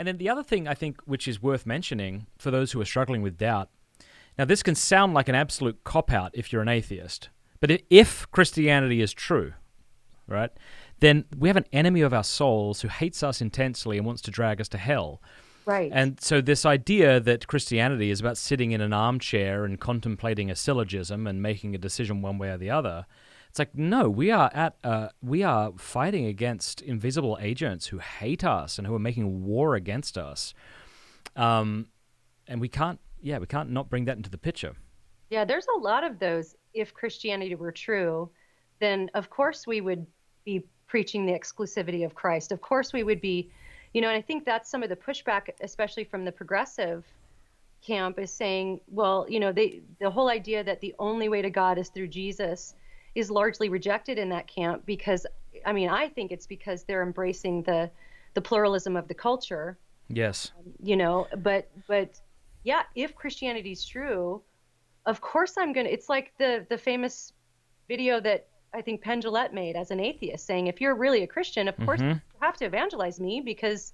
And then the other thing I think which is worth mentioning for those who are struggling with doubt, now this can sound like an absolute cop-out if you're an atheist, but if Christianity is true, right, then we have an enemy of our souls who hates us intensely and wants to drag us to hell. Right. And so this idea that Christianity is about sitting in an armchair and contemplating a syllogism and making a decision one way or the other, it's like, no, we are fighting against invisible agents who hate us and who are making war against us. And we can't not bring that into the picture. Yeah, there's a lot of those. If Christianity were true, then of course we would be preaching the exclusivity of Christ. Of course we would be, and I think that's some of the pushback, especially from the progressive camp, is saying, well, the whole idea that the only way to God is through Jesus is largely rejected in that camp because, I think it's because they're embracing the pluralism of the culture. Yes. But yeah, if Christianity is true, of course it's like the famous video that I think Penn Jillette made as an atheist saying, if you're really a Christian, of course you have to evangelize me, because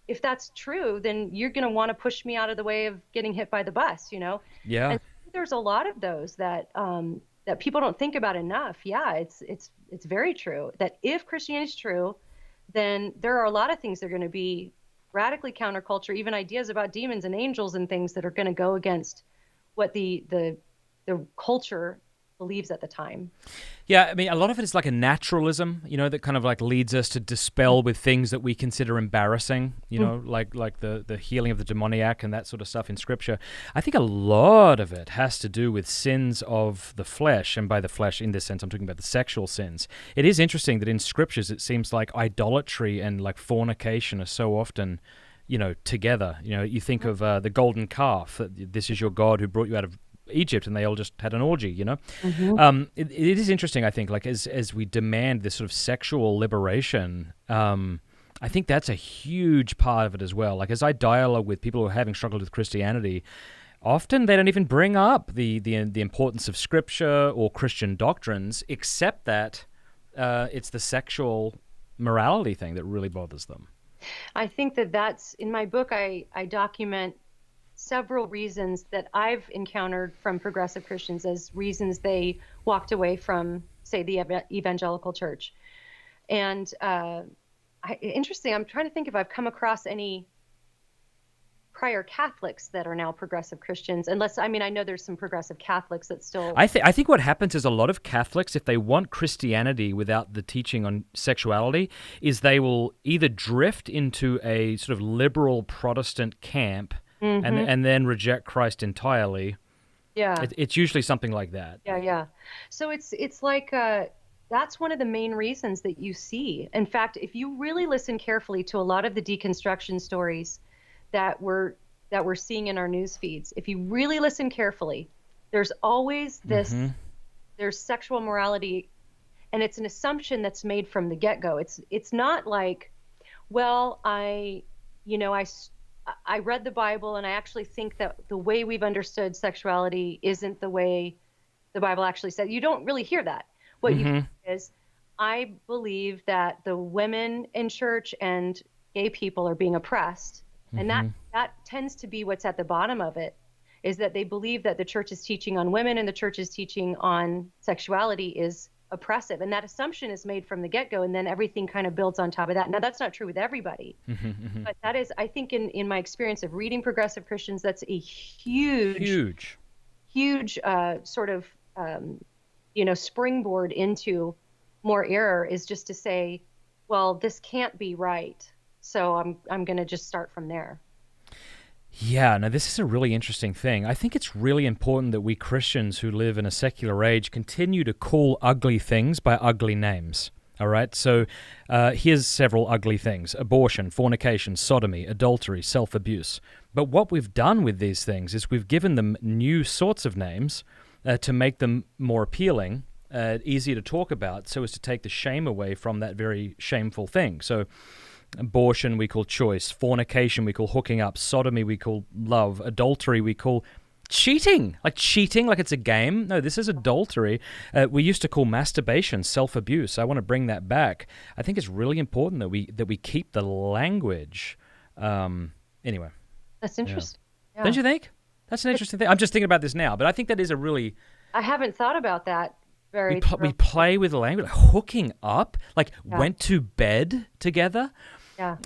if that's true, then you're going to want to push me out of the way of getting hit by the bus, Yeah. And there's a lot of those that people don't think about enough. Yeah, it's very true that if Christianity is true, then there are a lot of things that are going to be radically counterculture, even ideas about demons and angels and things that are going to go against what the culture believes at the time. Yeah, a lot of it is like a naturalism, that kind of like leads us to dispel with things that we consider embarrassing, like the healing of the demoniac and that sort of stuff in Scripture. I think a lot of it has to do with sins of the flesh, and by the flesh, in this sense, I'm talking about the sexual sins. It is interesting that in Scriptures it seems like idolatry and like fornication are so often, together. You think of the golden calf, that this is your God who brought you out of Egypt, and they all just had an orgy, It is interesting, I think, like as we demand this sort of sexual liberation, I think that's a huge part of it as well. Like as I dialogue with people who are having struggled with Christianity, often they don't even bring up the importance of Scripture or Christian doctrines, except that it's the sexual morality thing that really bothers them. I think that's in my book. I document several reasons that I've encountered from progressive Christians as reasons they walked away from, say, the evangelical church. And interesting, I'm trying to think if I've come across any prior Catholics that are now progressive Christians, unless, I know there's some progressive Catholics that still... I think what happens is a lot of Catholics, if they want Christianity without the teaching on sexuality, is they will either drift into a sort of liberal Protestant camp and then reject Christ entirely. Yeah. It's usually something like that. Yeah. So it's like that's one of the main reasons that you see. In fact, if you really listen carefully to a lot of the deconstruction stories that we're seeing in our news feeds, if you really listen carefully, there's always this, there's sexual morality, and it's an assumption that's made from the get-go. It's not like, well, I read the Bible and I actually think that the way we've understood sexuality isn't the way the Bible actually said. You don't really hear that. What you hear is, I believe that the women in church and gay people are being oppressed. And that tends to be what's at the bottom of it, is that they believe that the church's teaching on women and the church's teaching on sexuality is oppressive. And that assumption is made from the get-go, and then everything kind of builds on top of that. Now, that's not true with everybody. But that is, I think, in my experience of reading progressive Christians, that's a huge sort of, springboard into more error, is just to say, well, this can't be right, so I'm going to just start from there. Yeah, now this is a really interesting thing. I think it's really important that we Christians who live in a secular age continue to call ugly things by ugly names. All right, so here's several ugly things: abortion, fornication, sodomy, adultery, self-abuse. But what we've done with these things is we've given them new sorts of names to make them more appealing, easier to talk about, so as to take the shame away from that very shameful thing. So abortion we call choice, fornication we call hooking up, sodomy we call love, adultery we call cheating like it's a game. No, this is adultery. We used to call masturbation self-abuse. I want to bring that back. I think it's really important that we keep the language Anyway. That's interesting. Yeah. Don't you think? That's an interesting thing. I'm just thinking about this now, but I think that is a really... I haven't thought about that very We play with the language, like hooking up, like Yeah. went to bed together. Yeah.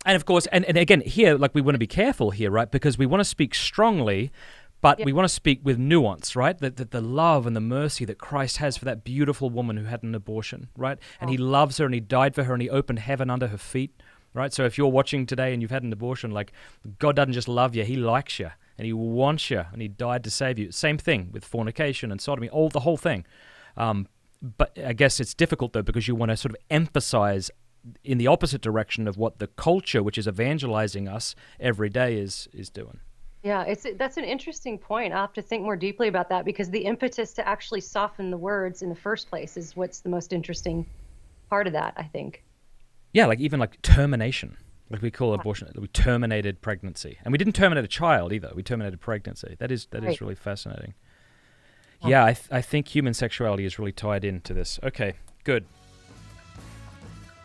And of course, and again, here, like we want to be careful here, right? Because we want to speak strongly, but we want to speak with nuance, right? The love and the mercy that Christ has for that beautiful woman who had an abortion, right? And he loves her and he died for her and he opened heaven under her feet, right? So if you're watching today and you've had an abortion, like God doesn't just love you, he likes you and he wants you and he died to save you. Same thing with fornication and sodomy, the whole thing. But I guess it's difficult though because you want to sort of emphasize in the opposite direction of what the culture, which is evangelizing us every day, is doing. Yeah, that's an interesting point. I'll have to think more deeply about that because the impetus to actually soften the words in the first place is what's the most interesting part of that, I think. Yeah, like even like termination. Like we call abortion, we terminated pregnancy. And we didn't terminate a child either. We terminated pregnancy. That is really fascinating. Yeah, I think human sexuality is really tied into this. Okay, good.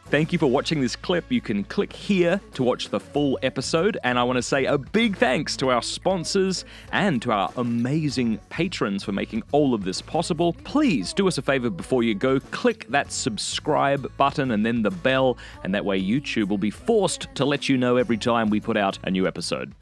Thank you for watching this clip. You can click here to watch the full episode. And I want to say a big thanks to our sponsors and to our amazing patrons for making all of this possible. Please do us a favor before you go. Click that subscribe button and then the bell. And that way YouTube will be forced to let you know every time we put out a new episode.